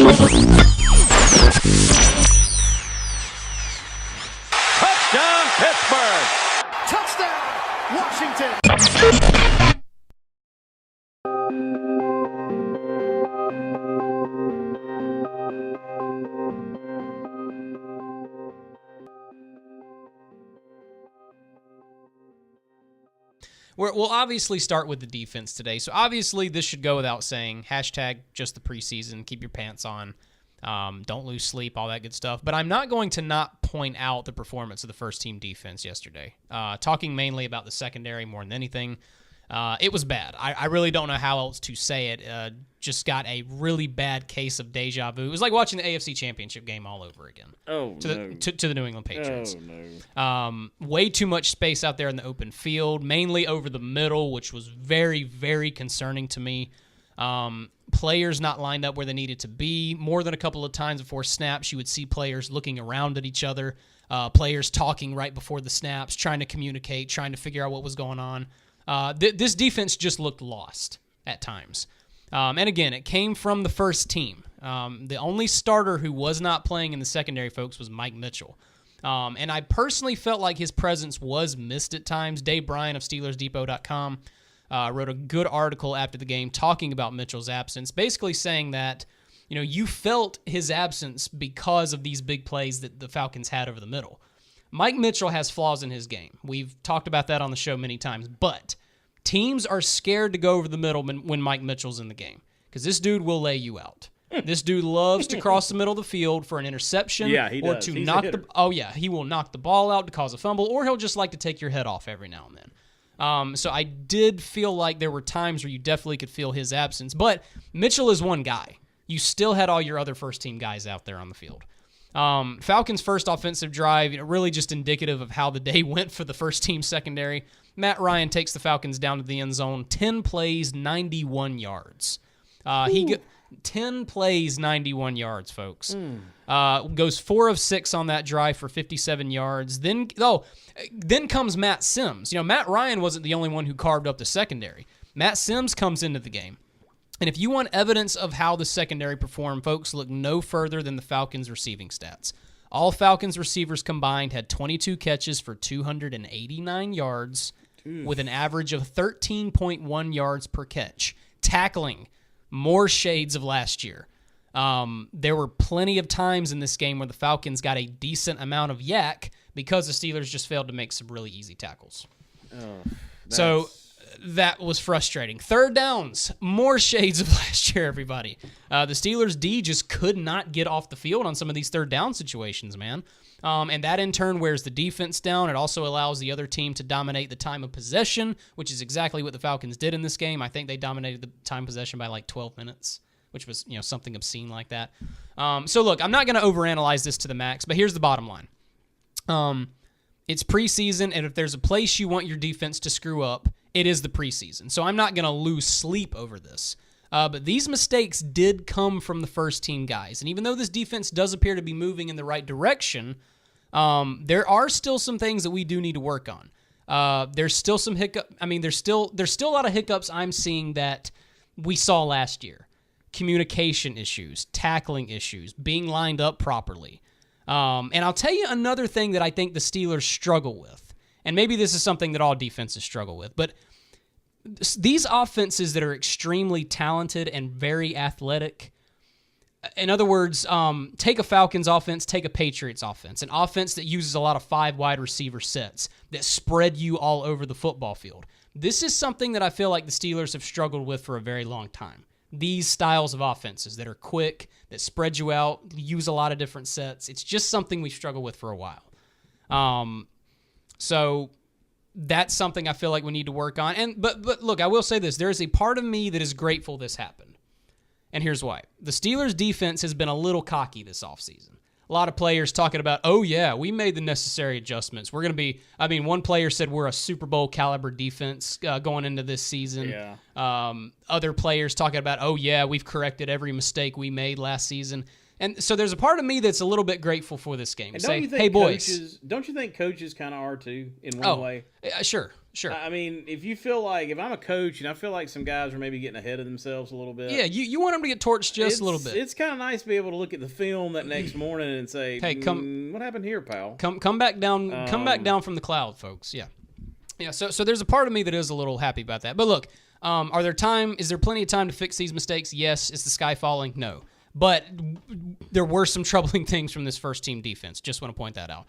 Touchdown, Pittsburgh! Touchdown, Washington! We'll obviously start with the defense today. So obviously this should go without saying. Hashtag just the preseason. Keep your pants on. Don't lose sleep, all that good stuff. But I'm not going to not point out the performance of the first-team defense yesterday. Talking mainly about the secondary more than anything. It was bad. I really don't know how else to say it. Just got a really bad case of deja vu. It was like watching the AFC Championship game all over again. Oh, to the New England Patriots. Oh, no. Way too much space out there in the open field, mainly over the middle, which was very, very concerning to me. Players not lined up where they needed to be. More than a couple of times before snaps, you would see players looking around at each other, players talking right before the snaps, trying to communicate, trying to figure out what was going on. This defense just looked lost at times. And again, it came from the first team. The only starter who was not playing in the secondary, folks, was Mike Mitchell. And I personally felt like his presence was missed at times. Dave Bryan of SteelersDepot.com wrote a good article after the game talking about Mitchell's absence, basically saying that, you felt his absence because of these big plays that the Falcons had over the middle. Mike Mitchell has flaws in his game. We've talked about that on the show many times, but teams are scared to go over the middle when Mike Mitchell's in the game because this dude will lay you out. This dude loves to cross the middle of the field for an interception or to knock he will knock the ball out to cause a fumble, or he'll just like to take your head off every now and then. So I did feel like there were times where you definitely could feel his absence, but Mitchell is one guy. You still had all your other first-team guys out there on the field. Falcons' first offensive drive, really just indicative of how the day went for the first-team secondary. Matt Ryan takes the Falcons down to the end zone, 10 plays, 91 yards. 10 plays, 91 yards, folks. Goes 4 of 6 on that drive for 57 yards. Then comes Matt Sims. Matt Ryan wasn't the only one who carved up the secondary. Matt Sims comes into the game. And if you want evidence of how the secondary performed, folks, look no further than the Falcons' receiving stats. All Falcons receivers combined had 22 catches for 289 yards with an average of 13.1 yards per catch. Tackling, more shades of last year. There were plenty of times in this game where the Falcons got a decent amount of yak because the Steelers just failed to make some really easy tackles. So that was frustrating. Third downs, more shades of last year, everybody. The Steelers' D just could not get off the field on some of these third down situations, man. And that, in turn, wears the defense down. It also allows the other team to dominate the time of possession, which is exactly what the Falcons did in this game. I think they dominated the time possession by like 12 minutes, which was something obscene like that. So, look, I'm not going to overanalyze this to the max, but here's the bottom line. It's preseason, and if there's a place you want your defense to screw up, it is the preseason. So I'm not going to lose sleep over this. But these mistakes did come from the first-team guys. And even though this defense does appear to be moving in the right direction, there are still some things that we do need to work on. There's still some hiccup. I mean, there's still a lot of hiccups I'm seeing that we saw last year. Communication issues, tackling issues, being lined up properly. And I'll tell you another thing that I think the Steelers struggle with. And maybe this is something that all defenses struggle with, but these offenses that are extremely talented and very athletic, in other words, take a Falcons offense, take a Patriots offense, an offense that uses a lot of 5 wide receiver sets that spread you all over the football field. This is something that I feel like the Steelers have struggled with for a very long time. These styles of offenses that are quick, that spread you out, use a lot of different sets. It's just something we've struggled with for a while. So that's something I feel like we need to work on. But look, I will say this. There is a part of me that is grateful this happened. And here's why. The Steelers' defense has been a little cocky this offseason. A lot of players talking about, oh, yeah, we made the necessary adjustments. We're going to be, one player said we're a Super Bowl caliber defense going into this season. Yeah. Other players talking about, oh, yeah, we've corrected every mistake we made last season. And so there's a part of me that's a little bit grateful for this game. And Say, don't you think hey, boys. don't you think coaches kind of are too, in one way? Sure. I mean, if you feel like, if I'm a coach and I feel like some guys are maybe getting ahead of themselves a little bit. Yeah, you want them to get torched just a little bit. It's kind of nice to be able to look at the film that next morning and say, hey, what happened here, pal? Come back down from the cloud, folks. Yeah. Yeah, so there's a part of me that is a little happy about that. But look, is there plenty of time to fix these mistakes? Yes. Is the sky falling? No. But there were some troubling things from this first team defense. Just want to point that out.